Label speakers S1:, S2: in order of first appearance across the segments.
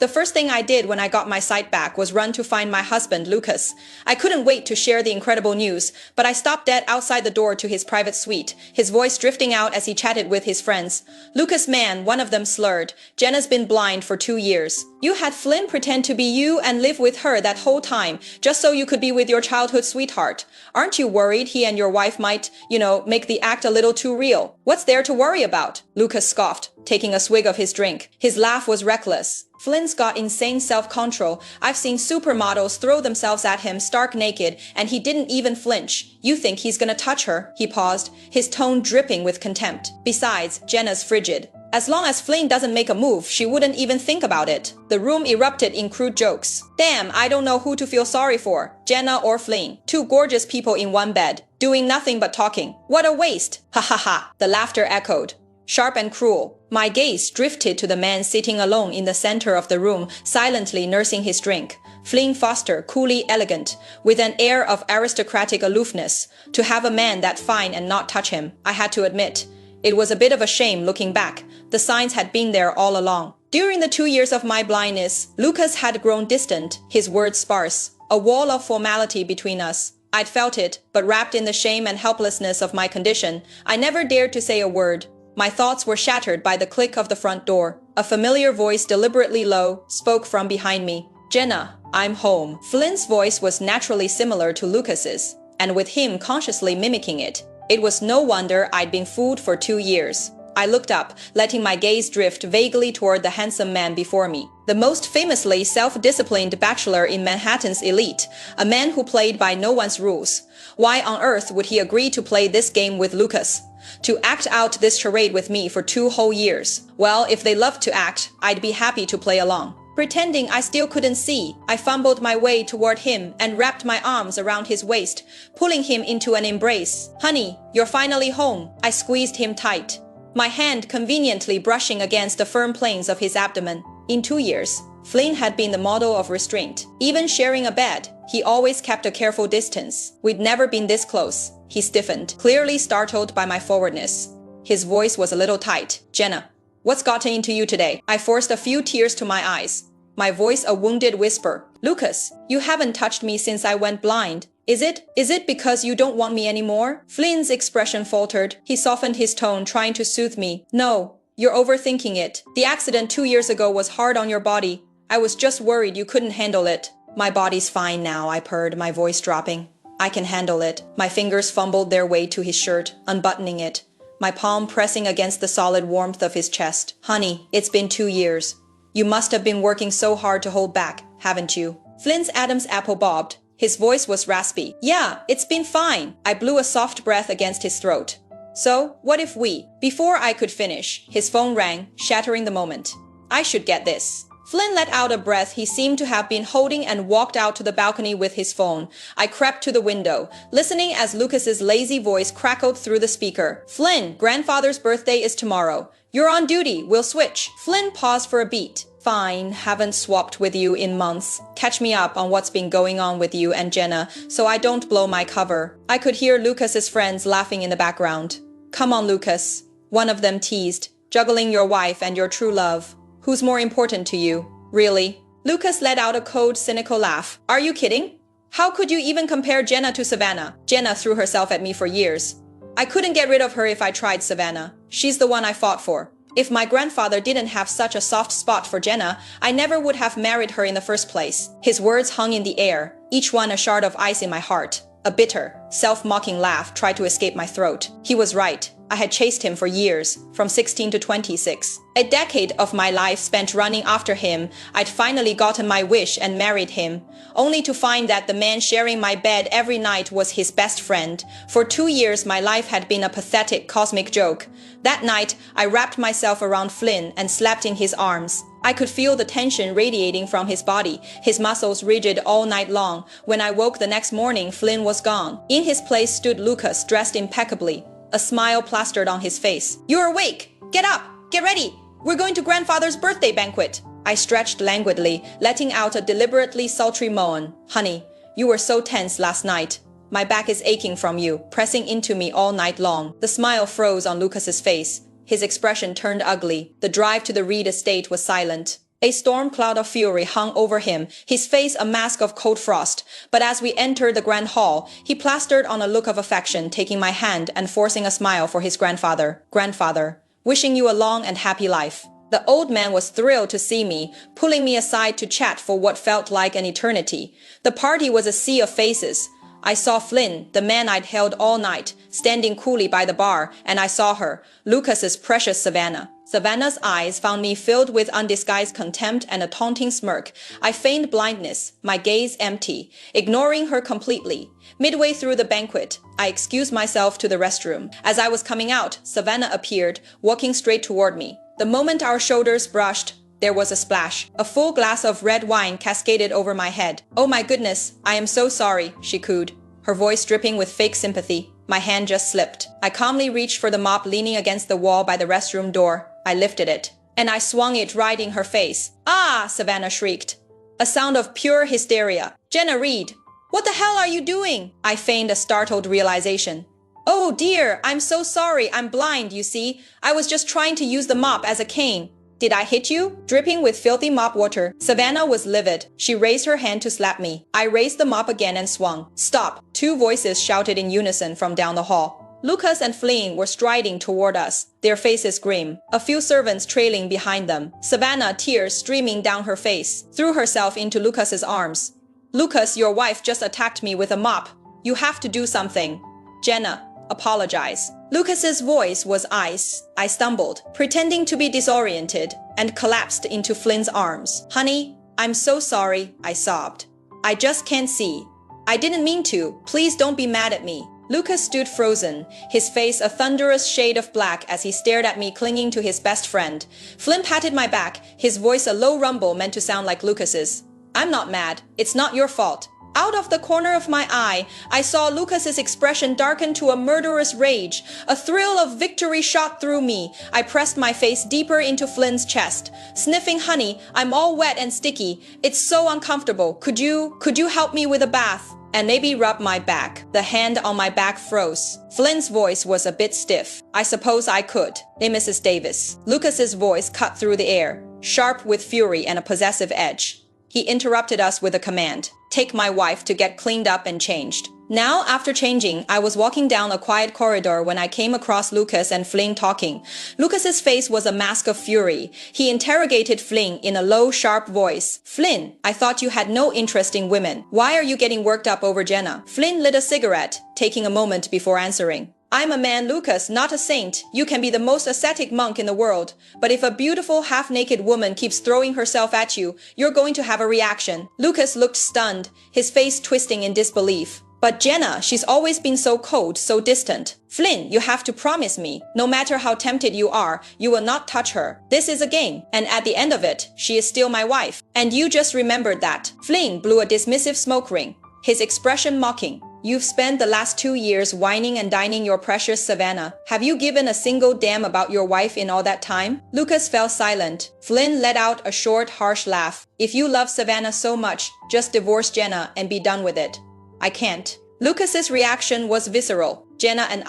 S1: The first thing I did when I got my sight back was run to find my husband, Lucas. I couldn't wait to share the incredible news, but I stopped dead outside the door to his private suite, his voice drifting out as he chatted with his friends. Lucas, man, one of them slurred. Jenna's been blind for 2 years. You had Flynn pretend to be you and live with her that whole time, just so you could be with your childhood sweetheart. Aren't you worried he and your wife might, make the act a little too real? What's there to worry about? Lucas scoffed, taking a swig of his drink. His laugh was reckless. Flynn's got insane self-control. I've seen supermodels throw themselves at him stark naked, and he didn't even flinch. You think he's gonna touch her? He paused, his tone dripping with contempt. Besides, Jenna's frigid. As long as Flynn doesn't make a move, she wouldn't even think about it. The room erupted in crude jokes. Damn, I don't know who to feel sorry for, Jenna or Flynn. Two gorgeous people in one bed, doing nothing but talking. What a waste! Ha ha ha, the laughter echoed. Sharp and cruel. My gaze drifted to the man sitting alone in the center of the room, silently nursing his drink. Flynn Foster, coolly elegant, with an air of aristocratic aloofness. To have a man that fine and not touch him, I had to admit. It was a bit of a shame looking back. The signs had been there all along. During the 2 years of my blindness, Lucas had grown distant, his words sparse. A wall of formality between us. I'd felt it, but wrapped in the shame and helplessness of my condition, I never dared to say a word. My thoughts were shattered by the click of the front door. A familiar voice, deliberately low, spoke from behind me. Jenna, I'm home. Flynn's voice was naturally similar to Lucas's, and with him consciously mimicking it, it was no wonder I'd been fooled for 2 years. I looked up, letting my gaze drift vaguely toward the handsome man before me. The most famously self-disciplined bachelor in Manhattan's elite, a man who played by no one's rules. Why on earth would he agree to play this game with Lucas? To act out this charade with me for 2 whole years? Well, if they loved to act, I'd be happy to play along. Pretending I still couldn't see, I fumbled my way toward him and wrapped my arms around his waist, pulling him into an embrace. Honey, you're finally home. I squeezed him tight, my hand conveniently brushing against the firm planes of his abdomen. In 2 years, Flynn had been the model of restraint. Even sharing a bed, he always kept a careful distance. We'd never been this close. He stiffened, clearly startled by my forwardness. His voice was a little tight. Jenna, what's gotten into you today? I forced a few tears to my eyes, my voice a wounded whisper. Lucas, you haven't touched me since I went blind. Is it because you don't want me anymore? Flynn's expression faltered. He softened his tone, trying to soothe me. No, you're overthinking it. The accident 2 years ago was hard on your body. I was just worried you couldn't handle it. My body's fine now, I purred, my voice dropping. I can handle it. My fingers fumbled their way to his shirt, unbuttoning it, my palm pressing against the solid warmth of his chest. Honey, it's been 2 years. You must have been working so hard to hold back, haven't you? Flynn's Adam's apple bobbed. His voice was raspy. Yeah, it's been fine. I blew a soft breath against his throat. So, what if we? Before I could finish, his phone rang, shattering the moment. I should get this. Flynn let out a breath he seemed to have been holding and walked out to the balcony with his phone. I crept to the window, listening as Lucas's lazy voice crackled through the speaker. Flynn, grandfather's birthday is tomorrow. You're on duty, we'll switch. Flynn paused for a beat. Fine, haven't swapped with you in months. Catch me up on what's been going on with you and Jenna, so I don't blow my cover. I could hear Lucas's friends laughing in the background. Come on, Lucas, one of them teased, juggling your wife and your true love. Who's more important to you? Really? Lucas let out a cold, cynical laugh. Are you kidding? How could you even compare Jenna to Savannah? Jenna threw herself at me for years. I couldn't get rid of her if I tried, Savannah. She's the one I fought for. If my grandfather didn't have such a soft spot for Jenna, I never would have married her in the first place. His words hung in the air, each one a shard of ice in my heart. A bitter, self-mocking laugh tried to escape my throat. He was right. I had chased him for years, from 16 to 26. A decade of my life spent running after him. I'd finally gotten my wish and married him, only to find that the man sharing my bed every night was his best friend. For 2 years, my life had been a pathetic cosmic joke. That night, I wrapped myself around Flynn and slept in his arms. I could feel the tension radiating from his body, his muscles rigid all night long. When I woke the next morning, Flynn was gone. In his place stood Lucas, dressed impeccably, a smile plastered on his face. You're awake! Get up! Get ready! We're going to grandfather's birthday banquet! I stretched languidly, letting out a deliberately sultry moan. Honey, you were so tense last night. My back is aching from you, pressing into me all night long. The smile froze on Lucas's face. His expression turned ugly. The drive to the Reed estate was silent. A storm cloud of fury hung over him, his face a mask of cold frost. But as we entered the grand hall, he plastered on a look of affection, taking my hand and forcing a smile for his grandfather. Grandfather, wishing you a long and happy life. The old man was thrilled to see me, pulling me aside to chat for what felt like an eternity. The party was a sea of faces. I saw Flynn, the man I'd held all night, standing coolly by the bar, and I saw her, Lucas's precious Savannah. Savannah's eyes found me filled with undisguised contempt and a taunting smirk. I feigned blindness, my gaze empty, ignoring her completely. Midway through the banquet, I excused myself to the restroom. As I was coming out, Savannah appeared, walking straight toward me. The moment our shoulders brushed, there was a splash. A full glass of red wine cascaded over my head. "Oh my goodness, I am so sorry," she cooed, her voice dripping with fake sympathy. My hand just slipped. I calmly reached for the mop leaning against the wall by the restroom door. I lifted it, and I swung it right in her face. "Ah!" Savannah shrieked. A sound of pure hysteria. "Jenna Reed, what the hell are you doing?" I feigned a startled realization. "Oh dear, I'm so sorry, I'm blind, you see. I was just trying to use the mop as a cane." "Did I hit you?" Dripping with filthy mop water, Savannah was livid. She raised her hand to slap me. I raised the mop again and swung. "Stop!" Two voices shouted in unison from down the hall. Lucas and Flynn were striding toward us, their faces grim, a few servants trailing behind them. Savannah, tears streaming down her face, threw herself into Lucas's arms. "Lucas, your wife just attacked me with a mop. You have to do something." "Jenna, apologize." Lucas's voice was ice. I stumbled, pretending to be disoriented, and collapsed into Flynn's arms. "Honey, I'm so sorry," I sobbed. "I just can't see. I didn't mean to. Please don't be mad at me." Lucas stood frozen, his face a thunderous shade of black as he stared at me clinging to his best friend. Flynn patted my back, his voice a low rumble meant to sound like Lucas's. "I'm not mad. It's not your fault." Out of the corner of my eye, I saw Lucas's expression darken to a murderous rage. A thrill of victory shot through me. I pressed my face deeper into Flynn's chest, sniffing. "Honey, I'm all wet and sticky. It's so uncomfortable. Could you help me with a bath? And maybe rub my back." The hand on my back froze. Flynn's voice was a bit stiff. "I suppose I could. Hey, Mrs. Davis." Lucas's voice cut through the air, sharp with fury and a possessive edge. He interrupted us with a command. "Take my wife to get cleaned up and changed." Now, after changing, I was walking down a quiet corridor when I came across Lucas and Flynn talking. Lucas's face was a mask of fury. He interrogated Flynn in a low, sharp voice. "Flynn, I thought you had no interest in women. Why are you getting worked up over Jenna?" Flynn lit a cigarette, taking a moment before answering. "I'm a man, Lucas, not a saint. You can be the most ascetic monk in the world. But if a beautiful, half-naked woman keeps throwing herself at you, you're going to have a reaction." Lucas looked stunned, his face twisting in disbelief. "But Jenna, she's always been so cold, so distant." "Flynn, you have to promise me, no matter how tempted you are, you will not touch her. This is a game, and at the end of it, she is still my wife. And you just remembered that." Flynn blew a dismissive smoke ring, his expression mocking. "You've spent the last 2 years whining and dining your precious Savannah. Have you given a single damn about your wife in all that time?" Lucas fell silent. Flynn let out a short, harsh laugh. "If you love Savannah so much, just divorce Jenna and be done with it." "I can't." Lucas's reaction was visceral. "Jenna and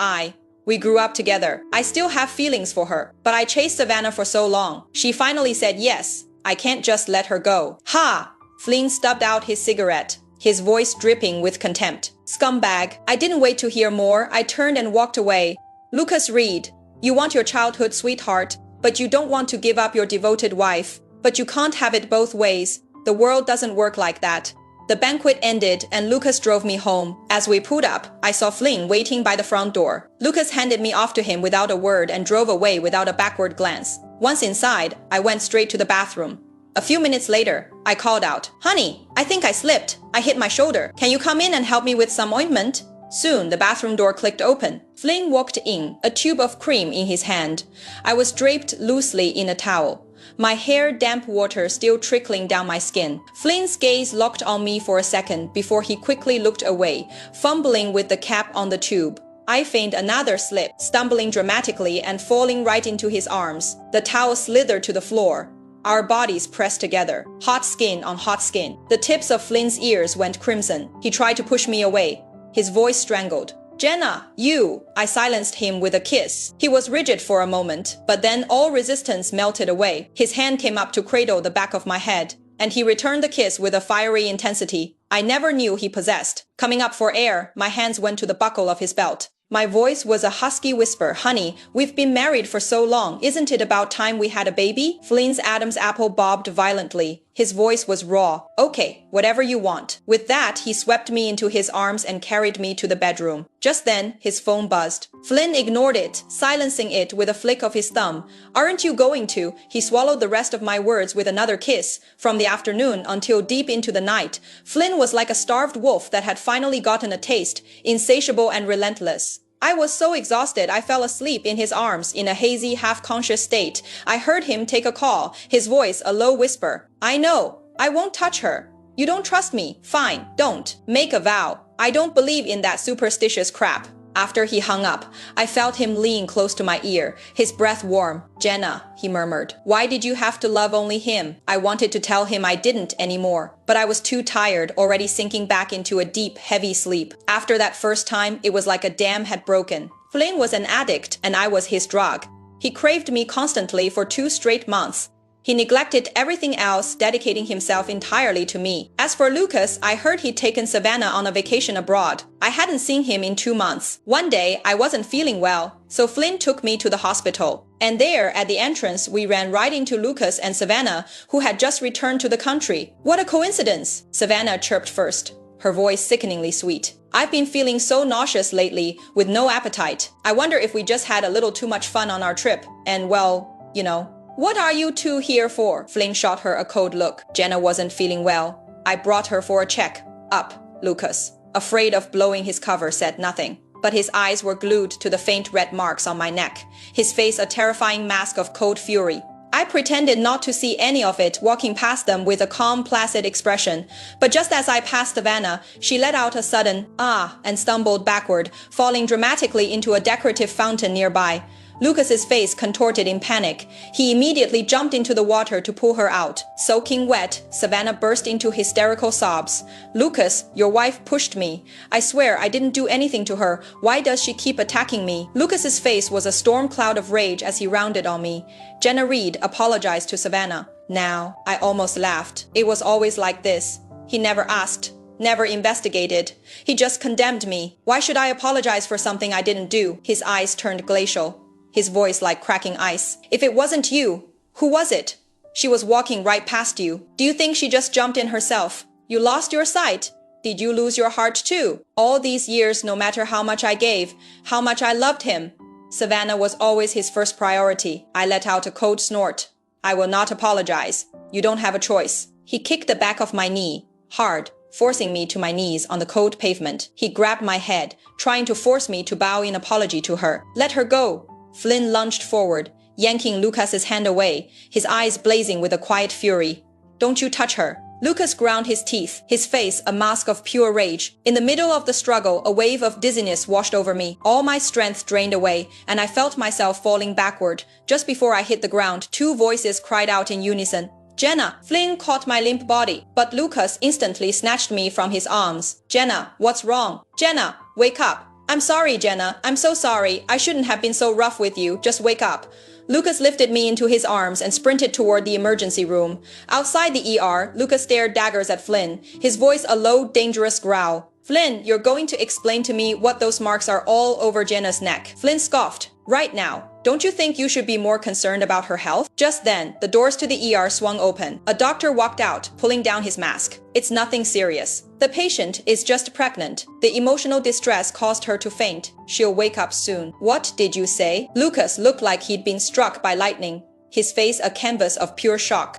S1: we grew up together. I still have feelings for her, but I chased Savannah for so long. She finally said yes. I can't just let her go." "Ha!" Flynn stubbed out his cigarette, his voice dripping with contempt. "Scumbag." I didn't wait to hear more. I turned and walked away. "Lucas Reed, you want your childhood sweetheart, but you don't want to give up your devoted wife. But you can't have it both ways. The world doesn't work like that." The banquet ended and Lucas drove me home. As we pulled up, I saw Flynn waiting by the front door. Lucas handed me off to him without a word and drove away without a backward glance. Once inside, I went straight to the bathroom. A few minutes later, I called out, "Honey, I think I slipped. I hit my shoulder. Can you come in and help me with some ointment?" Soon, the bathroom door clicked open. Flynn walked in, a tube of cream in his hand. I was draped loosely in a towel, my hair damp water still trickling down my skin. Flynn's gaze locked on me for a second before he quickly looked away, fumbling with the cap on the tube. I feigned another slip, stumbling dramatically and falling right into his arms. The towel slithered to the floor. Our bodies pressed together, hot skin on hot skin. The tips of Flynn's ears went crimson. He tried to push me away. His voice strangled. Jenna, you! I silenced him with a kiss. He was rigid for a moment, but then all resistance melted away. His hand came up to cradle the back of my head, and he returned the kiss with a fiery intensity I never knew he possessed. Coming up for air, my hands went to the buckle of his belt. My voice was a husky whisper. Honey, we've been married for so long. Isn't it about time we had a baby? Flynn's Adam's apple bobbed violently. His voice was raw. Okay, whatever you want. With that, he swept me into his arms and carried me to the bedroom. Just then, his phone buzzed. Flynn ignored it, silencing it with a flick of his thumb. Aren't you going to? He swallowed the rest of my words with another kiss. From the afternoon until deep into the night, Flynn was like a starved wolf that had finally gotten a taste, insatiable and relentless. I was so exhausted I fell asleep in his arms in a hazy, half-conscious state. I heard him take a call, his voice a low whisper. I know. I won't touch her. You don't trust me. Fine, don't. Make a vow. I don't believe in that superstitious crap. After he hung up, I felt him lean close to my ear, his breath warm. Jenna, he murmured. Why did you have to love only him? I wanted to tell him I didn't anymore, but I was too tired, already sinking back into a deep, heavy sleep. After that first time, it was like a dam had broken. Flynn was an addict, and I was his drug. He craved me constantly for 2 straight months. He neglected everything else, dedicating himself entirely to me. As for Lucas, I heard he'd taken Savannah on a vacation abroad. I hadn't seen him in 2 months. One day, I wasn't feeling well, so Flynn took me to the hospital. And there, at the entrance, we ran right into Lucas and Savannah, who had just returned to the country. What a coincidence! Savannah chirped first, her voice sickeningly sweet. I've been feeling so nauseous lately, with no appetite. I wonder if we just had a little too much fun on our trip, and well, you know. What are you two here for? Flynn shot her a cold look. Jenna wasn't feeling well. I brought her for a check. Up, Lucas. Afraid of blowing his cover, said nothing. But his eyes were glued to the faint red marks on my neck, his face a terrifying mask of cold fury. I pretended not to see any of it, walking past them with a calm, placid expression. But just as I passed Savannah, she let out a sudden ah and stumbled backward, falling dramatically into a decorative fountain nearby. Lucas's face contorted in panic. He immediately jumped into the water to pull her out. Soaking wet, Savannah burst into hysterical sobs. Lucas, your wife pushed me. I swear I didn't do anything to her. Why does she keep attacking me? Lucas's face was a storm cloud of rage as he rounded on me. Jenna Reed apologized to Savannah. Now, I almost laughed. It was always like this. He never asked. Never investigated. He just condemned me. Why should I apologize for something I didn't do? His eyes turned glacial. His voice like cracking ice. If it wasn't you, who was it? She was walking right past you. Do you think she just jumped in herself? You lost your sight. Did you lose your heart too? All these years, no matter how much I gave, how much I loved him, Savannah was always his first priority. I let out a cold snort. I will not apologize. You don't have a choice. He kicked the back of my knee, hard, forcing me to my knees on the cold pavement. He grabbed my head, trying to force me to bow in apology to her. Let her go. Flynn lunged forward, yanking Lucas's hand away, his eyes blazing with a quiet fury. Don't you touch her. Lucas ground his teeth, his face a mask of pure rage. In the middle of the struggle, a wave of dizziness washed over me. All my strength drained away, and I felt myself falling backward. Just before I hit the ground, 2 voices cried out in unison. Jenna! Flynn caught my limp body, but Lucas instantly snatched me from his arms. Jenna, what's wrong? Jenna, wake up! I'm sorry, Jenna. I'm so sorry. I shouldn't have been so rough with you. Just wake up. Lucas lifted me into his arms and sprinted toward the emergency room. Outside the ER, Lucas stared daggers at Flynn, his voice a low, dangerous growl. Flynn, you're going to explain to me what those marks are all over Jenna's neck. Flynn scoffed. Right now. Don't you think you should be more concerned about her health? Just then, the doors to the ER swung open. A doctor walked out, pulling down his mask. It's nothing serious. The patient is just pregnant. The emotional distress caused her to faint. She'll wake up soon. What did you say? Lucas looked like he'd been struck by lightning, his face a canvas of pure shock.